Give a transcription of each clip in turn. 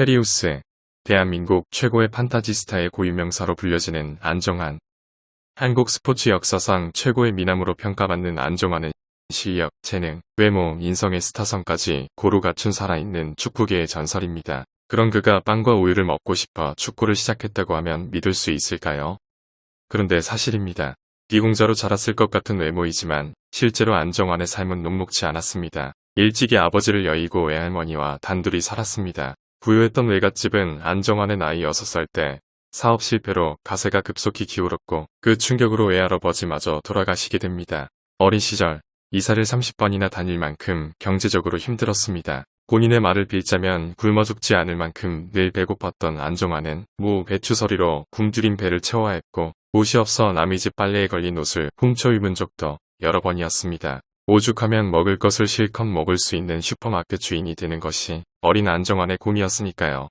페리우스, 대한민국 최고의 판타지스타의 고유명사로 불려지는 안정환. 한국 스포츠 역사상 최고의 미남으로 평가받는 안정환은 실력, 재능, 외모, 인성의 스타성까지 고루 갖춘 살아있는 축구계의 전설입니다. 그런 그가 빵과 우유를 먹고 싶어 축구를 시작했다고 하면 믿을 수 있을까요? 그런데 사실입니다. 비공자로 자랐을 것 같은 외모이지만 실제로 안정환의 삶은 녹록지 않았습니다. 일찍이 아버지를 여의고 외할머니와 단둘이 살았습니다. 부유했던 외갓집은 안정환의 나이 6살 때 사업 실패로 가세가 급속히 기울었고 그 충격으로 외할아버지마저 돌아가시게 됩니다. 어린 시절 이사를 30번이나 다닐 만큼 경제적으로 힘들었습니다. 본인의 말을 빌자면 굶어 죽지 않을 만큼 늘 배고팠던 안정환은 배추서리로 굶주린 배를 채워야 했고 옷이 없어 남의 집 빨래에 걸린 옷을 훔쳐 입은 적도 여러 번이었습니다. 오죽하면 먹을 것을 실컷 먹을 수 있는 슈퍼마켓 주인이 되는 것이 어린 안정환의 꿈이었으니까요.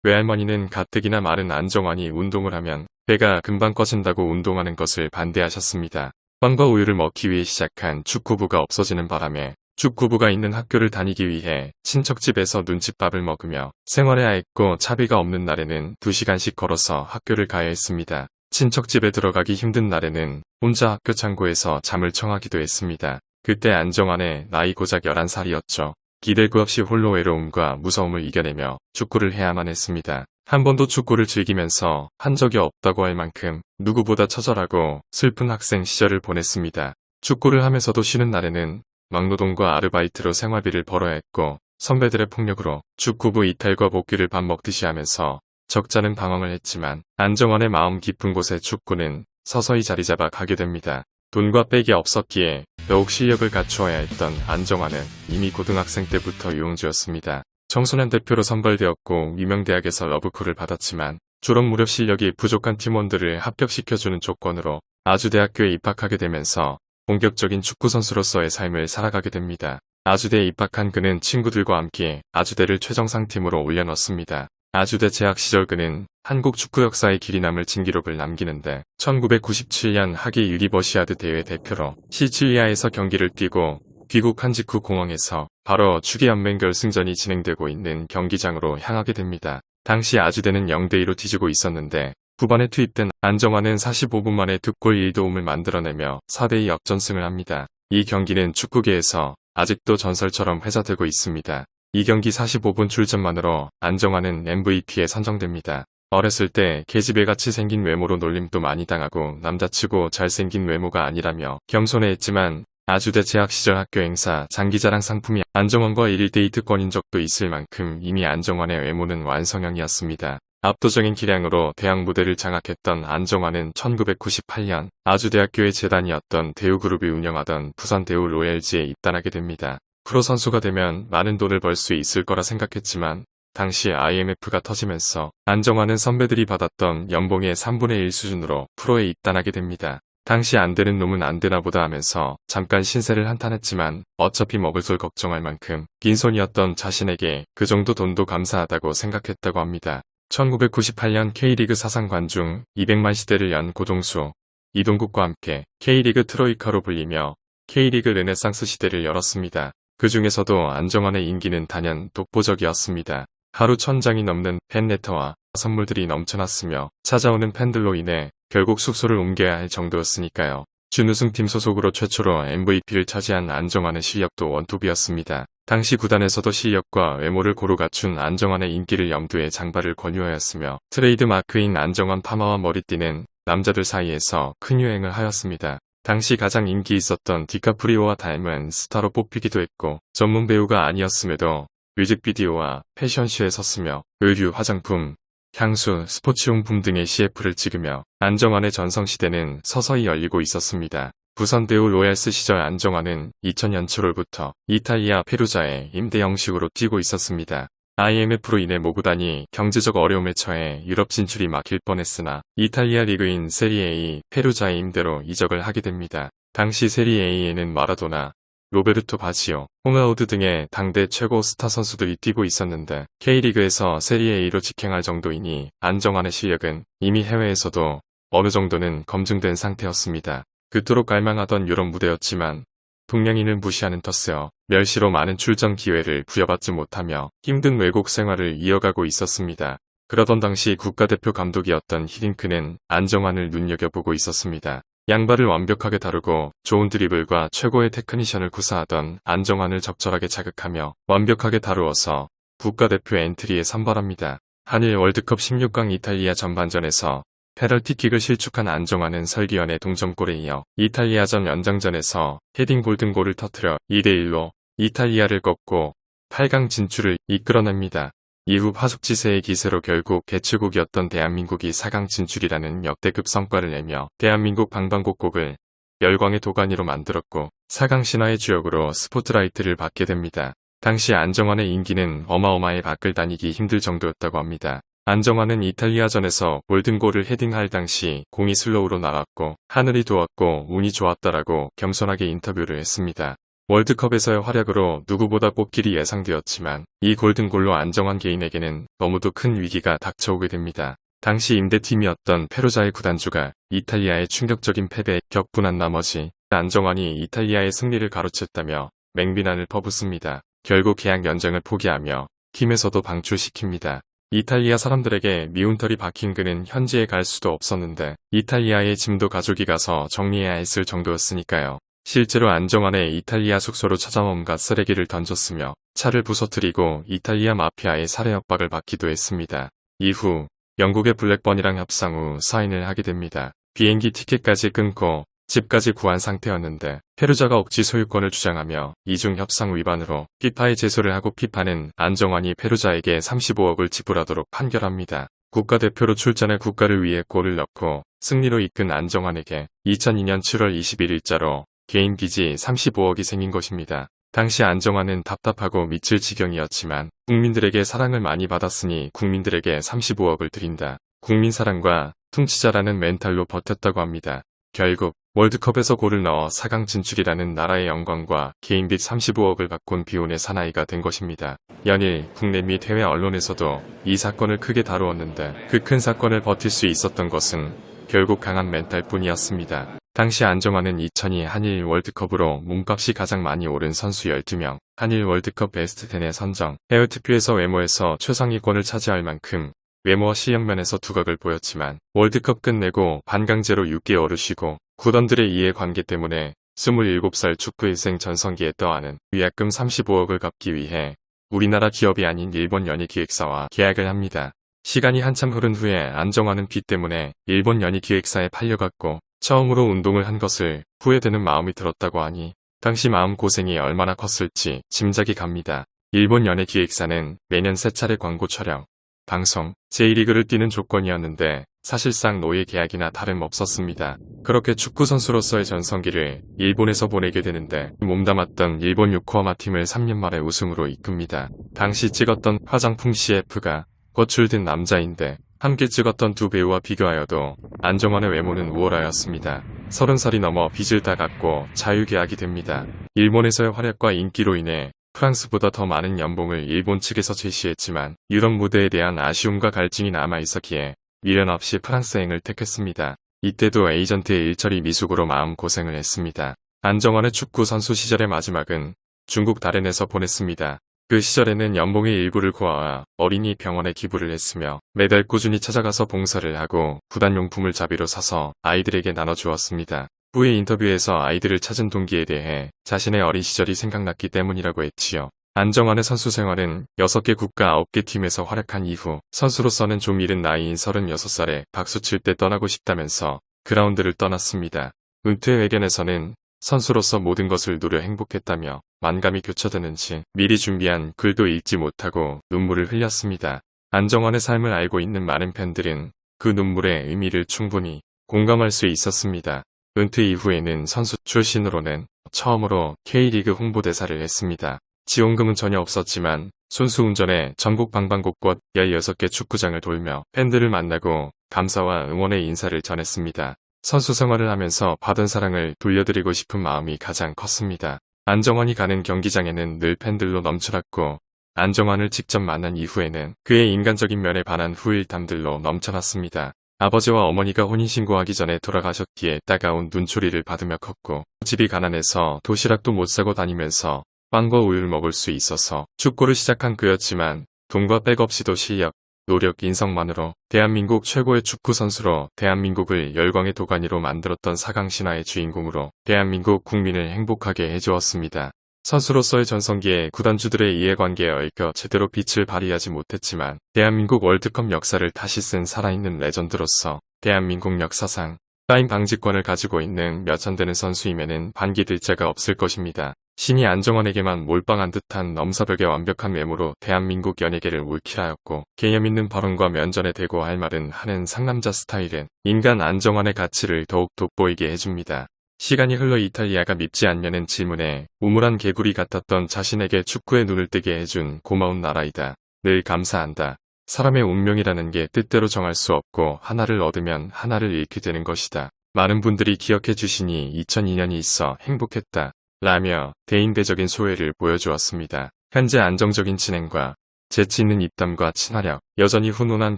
외할머니는 가뜩이나 마른 안정환이 운동을 하면 배가 금방 꺼진다고 운동하는 것을 반대하셨습니다. 빵과 우유를 먹기 위해 시작한 축구부가 없어지는 바람에 축구부가 있는 학교를 다니기 위해 친척집에서 눈칫밥을 먹으며 생활해야 했고 차비가 없는 날에는 2시간씩 걸어서 학교를 가야 했습니다. 친척집에 들어가기 힘든 날에는 혼자 학교 창고에서 잠을 청하기도 했습니다. 그때 안정환의 나이 고작 11살이었죠. 기댈 것 없이 홀로 외로움과 무서움을 이겨내며 축구를 해야만 했습니다. 한 번도 축구를 즐기면서 한 적이 없다고 할 만큼 누구보다 처절하고 슬픈 학생 시절을 보냈습니다. 축구를 하면서도 쉬는 날에는 막노동과 아르바이트로 생활비를 벌어야 했고 선배들의 폭력으로 축구부 이탈과 복귀를 밥 먹듯이 하면서 적잖은 방황을 했지만 안정환의 마음 깊은 곳에 축구는 서서히 자리잡아 가게 됩니다. 돈과 빽이 없었기에 더욱 실력을 갖추어야 했던 안정환은 이미 고등학생 때부터 유망주였습니다. 청소년 대표로 선발되었고 위명대학에서 러브콜을 받았지만 졸업 무렵 실력이 부족한 팀원들을 합격시켜주는 조건으로 아주대학교에 입학하게 되면서 본격적인 축구선수로서의 삶을 살아가게 됩니다. 아주대에 입학한 그는 친구들과 함께 아주대를 최정상팀으로 올려넣습니다. 아주대 재학 시절 그는 한국 축구 역사의 길이 남을 진기록을 남기는데 1997년 하계 유니버시아드 대회 대표로 시칠리아에서 경기를 뛰고 귀국한 직후 공항에서 바로 축구연맹 결승전이 진행되고 있는 경기장으로 향하게 됩니다. 당시 아주대는 0대2로 뒤지고 있었는데 후반에 투입된 안정환은 45분 만에 2골 1도움을 만들어내며 4대2 역전승을 합니다. 이 경기는 축구계에서 아직도 전설처럼 회자되고 있습니다. 이 경기 45분 출전만으로 안정환은 MVP에 선정됩니다. 어렸을 때 계집애같이 생긴 외모로 놀림도 많이 당하고 남자치고 잘생긴 외모가 아니라며 겸손해했지만 아주대 재학 시절 학교 행사 장기자랑 상품이 안정환과 1일 데이트권인 적도 있을 만큼 이미 안정환의 외모는 완성형이었습니다. 압도적인 기량으로 대학 무대를 장악했던 안정환은 1998년 아주대학교의 재단이었던 대우그룹이 운영하던 부산 대우 로얄즈에 입단하게 됩니다. 프로 선수가 되면 많은 돈을 벌 수 있을 거라 생각했지만 당시 IMF가 터지면서 안정환은 선배들이 받았던 연봉의 3분의 1 수준으로 프로에 입단하게 됩니다. 당시 안 되는 놈은 안 되나 보다 하면서 잠깐 신세를 한탄했지만 어차피 먹을 걸 걱정할 만큼 긴 손이었던 자신에게 그 정도 돈도 감사하다고 생각했다고 합니다. 1998년 K리그 사상 관중 200만 시대를 연 고동수, 이동국과 함께 K리그 트로이카로 불리며 K리그 르네상스 시대를 열었습니다. 그 중에서도 안정환의 인기는 단연 독보적이었습니다. 하루 1000장이 넘는 팬레터와 선물들이 넘쳐났으며 찾아오는 팬들로 인해 결국 숙소를 옮겨야 할 정도였으니까요. 준우승팀 소속으로 최초로 MVP를 차지한 안정환의 실력도 원톱이었습니다. 당시 구단에서도 실력과 외모를 고루 갖춘 안정환의 인기를 염두에 장발을 권유하였으며 트레이드 마크인 안정환 파마와 머리띠는 남자들 사이에서 큰 유행을 하였습니다. 당시 가장 인기 있었던 디카프리오와 닮은 스타로 뽑히기도 했고 전문 배우가 아니었음에도 뮤직비디오와 패션쇼에 섰으며 의류, 화장품, 향수, 스포츠용품 등의 CF를 찍으며 안정환의 전성시대는 서서히 열리고 있었습니다. 부산 대우 로얄스 시절 안정환은 2000년 7월부터 이탈리아 페루자에 임대 형식으로 뛰고 있었습니다. IMF로 인해 모구단이 경제적 어려움에 처해 유럽 진출이 막힐 뻔했으나 이탈리아 리그인 세리에A 페루자의 임대로 이적을 하게 됩니다. 당시 세리에A에는 마라도나, 로베르토 바지오, 홍아우드 등의 당대 최고 스타 선수들이 뛰고 있었는데 K리그에서 세리에A로 직행할 정도이니 안정환의 실력은 이미 해외에서도 어느 정도는 검증된 상태였습니다. 그토록 갈망하던 유럽 무대였지만 동양인을 무시하는 터스여 멸시로 많은 출전 기회를 부여받지 못하며 힘든 외국 생활을 이어가고 있었습니다. 그러던 당시 국가대표 감독이었던 히딩크는 안정환을 눈여겨보고 있었습니다. 양발을 완벽하게 다루고 좋은 드리블과 최고의 테크니션을 구사하던 안정환을 적절하게 자극하며 완벽하게 다루어서 국가대표 엔트리에 선발합니다. 한일 월드컵 16강 이탈리아 전반전에서 페널티킥을 실축한 안정환은 설기현의 동점골에 이어 이탈리아전 연장전에서 헤딩 골든골을 터뜨려 2대1로 이탈리아를 꺾고 8강 진출을 이끌어냅니다. 이후 파숙지세의 기세로 결국 개최국이었던 대한민국이 4강 진출이라는 역대급 성과를 내며 대한민국 방방곡곡을 열광의 도가니로 만들었고 4강 신화의 주역으로 스포트라이트를 받게 됩니다. 당시 안정환의 인기는 어마어마해 밖을 다니기 힘들 정도였다고 합니다. 안정환은 이탈리아전에서 골든골을 헤딩할 당시 공이 슬로우로 나갔고 하늘이 도왔고 운이 좋았다라고 겸손하게 인터뷰를 했습니다. 월드컵에서의 활약으로 누구보다 꽃길이 예상되었지만 이 골든골로 안정환 개인에게는 너무도 큰 위기가 닥쳐오게 됩니다. 당시 임대팀이었던 페루자의 구단주가 이탈리아의 충격적인 패배에 격분한 나머지 안정환이 이탈리아의 승리를 가로챘다며 맹비난을 퍼붓습니다. 결국 계약 연장을 포기하며 팀에서도 방출시킵니다. 이탈리아 사람들에게 미운털이 박힌 그는 현지에 갈 수도 없었는데 이탈리아의 짐도 가족이 가서 정리해야 했을 정도였으니까요. 실제로 안정환의 이탈리아 숙소로 찾아온 온갖 쓰레기를 던졌으며 차를 부서뜨리고 이탈리아 마피아의 살해 협박을 받기도 했습니다. 이후 영국의 블랙번이랑 협상 후 사인을 하게 됩니다. 비행기 티켓까지 끊고 집까지 구한 상태였는데 페루자가 억지 소유권을 주장하며 이중 협상 위반으로 피파에 제소를 하고 피파는 안정환이 페루자에게 35억을 지불하도록 판결합니다. 국가대표로 출전해 국가를 위해 골을 넣고 승리로 이끈 안정환에게 2002년 7월 21일자로 개인 빚이 35억이 생긴 것입니다. 당시 안정환은 답답하고 미칠 지경이었지만 국민들에게 사랑을 많이 받았으니 국민들에게 35억을 드린다. 국민 사랑과 퉁치자라는 멘탈로 버텼다고 합니다. 결국 월드컵에서 골을 넣어 4강 진출이라는 나라의 영광과 개인 빚 35억을 바꾼 비운의 사나이가 된 것입니다. 연일 국내 및 해외 언론에서도 이 사건을 크게 다루었는데 그 큰 사건을 버틸 수 있었던 것은 결국 강한 멘탈뿐이었습니다. 당시 안정환은 2002 한일 월드컵으로 몸값이 가장 많이 오른 선수 12명, 한일 월드컵 베스트 10에 선정, 해외 투표에서 외모에서 최상위권을 차지할 만큼 외모와 실력면에서 두각을 보였지만 월드컵 끝내고 반강제로 6개월을 쉬고 구단들의 이해관계 때문에 27살 축구 일생 전성기에 떠안은 위약금 35억을 갚기 위해 우리나라 기업이 아닌 일본 연예기획사와 계약을 합니다. 시간이 한참 흐른 후에 안정환은 빚 때문에 일본 연예기획사에 팔려갔고 처음으로 운동을 한 것을 후회되는 마음이 들었다고 하니 당시 마음고생이 얼마나 컸을지 짐작이 갑니다. 일본 연예기획사는 매년 3차례 광고 촬영, 방송, J리그를 뛰는 조건이었는데 사실상 노예 계약이나 다름없었습니다. 그렇게 축구선수로서의 전성기를 일본에서 보내게 되는데 몸담았던 일본 요코하마 팀을 3년 만에 우승으로 이끕니다. 당시 찍었던 화장품 CF가 꽃을 든 남자인데 함께 찍었던 두 배우와 비교하여도 안정환의 외모는 우월하였습니다. 30살이 넘어 빚을 다 갚고 자유계약이 됩니다. 일본에서의 활약과 인기로 인해 프랑스보다 더 많은 연봉을 일본 측에서 제시했지만 유럽 무대에 대한 아쉬움과 갈증이 남아있었기에 미련 없이 프랑스행을 택했습니다. 이때도 에이전트의 일처리 미숙으로 마음고생을 했습니다. 안정환의 축구 선수 시절의 마지막은 중국 다롄에서 보냈습니다. 그 시절에는 연봉의 일부를 고아와 어린이 병원에 기부를 했으며 매달 꾸준히 찾아가서 봉사를 하고 구단용품을 자비로 사서 아이들에게 나눠주었습니다. 후의 인터뷰에서 아이들을 찾은 동기에 대해 자신의 어린 시절이 생각났기 때문이라고 했지요. 안정환의 선수 생활은 6개 국가 9개 팀에서 활약한 이후 선수로서는 좀 이른 나이인 36살에 박수 칠 때 떠나고 싶다면서 그라운드를 떠났습니다. 은퇴 회견에서는 선수로서 모든 것을 누려 행복했다며 만감이 교차되는지 미리 준비한 글도 읽지 못하고 눈물을 흘렸습니다. 안정환의 삶을 알고 있는 많은 팬들은 그 눈물의 의미를 충분히 공감할 수 있었습니다. 은퇴 이후에는 선수 출신으로는 처음으로 K리그 홍보대사를 했습니다. 지원금은 전혀 없었지만 손수 운전에 전국 방방곡곡 16개 축구장을 돌며 팬들을 만나고 감사와 응원의 인사를 전했습니다. 선수 생활을 하면서 받은 사랑을 돌려드리고 싶은 마음이 가장 컸습니다. 안정환이 가는 경기장에는 늘 팬들로 넘쳐났고 안정환을 직접 만난 이후에는 그의 인간적인 면에 반한 후일담들로 넘쳐났습니다. 아버지와 어머니가 혼인신고하기 전에 돌아가셨기에 따가운 눈초리를 받으며 컸고 집이 가난해서 도시락도 못 사고 다니면서 빵과 우유를 먹을 수 있어서 축구를 시작한 그였지만 돈과 백 없이도 실력, 노력, 인성만으로 대한민국 최고의 축구 선수로 대한민국을 열광의 도가니로 만들었던 사강신화의 주인공으로 대한민국 국민을 행복하게 해주었습니다. 선수로서의 전성기에 구단주들의 이해관계에 얽혀 제대로 빛을 발휘하지 못했지만 대한민국 월드컵 역사를 다시 쓴 살아있는 레전드로서 대한민국 역사상 타임 방지권을 가지고 있는 몇 안 되는 선수임에는 반기될 자가 없을 것입니다. 신이 안정환에게만 몰빵한 듯한 넘사벽의 완벽한 외모로 대한민국 연예계를 울킬하였고 개념 있는 발언과 면전에 대고 할 말은 하는 상남자 스타일은 인간 안정환의 가치를 더욱 돋보이게 해줍니다. 시간이 흘러 이탈리아가 밉지 않냐는 질문에 우물한 개구리 같았던 자신에게 축구에 눈을 뜨게 해준 고마운 나라이다. 늘 감사한다. 사람의 운명이라는 게 뜻대로 정할 수 없고 하나를 얻으면 하나를 잃게 되는 것이다. 많은 분들이 기억해 주시니 2002년이 있어 행복했다. 라며 대인배적인 소회를 보여주었습니다. 현재 안정적인 진행과 재치 있는 입담과 친화력, 여전히 훈훈한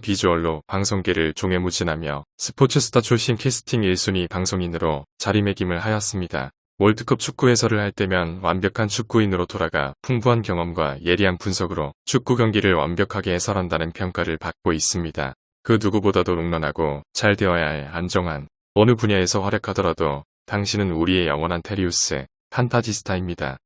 비주얼로 방송계를 종횡무진하며 스포츠스타 출신 캐스팅 1순위 방송인으로 자리매김을 하였습니다. 월드컵 축구 해설을 할 때면 완벽한 축구인으로 돌아가 풍부한 경험과 예리한 분석으로 축구 경기를 완벽하게 해설한다는 평가를 받고 있습니다. 그 누구보다도 롱런하고 잘 되어야 할 안정환. 어느 분야에서 활약하더라도 당신은 우리의 영원한 테리우스, 판타지스타입니다.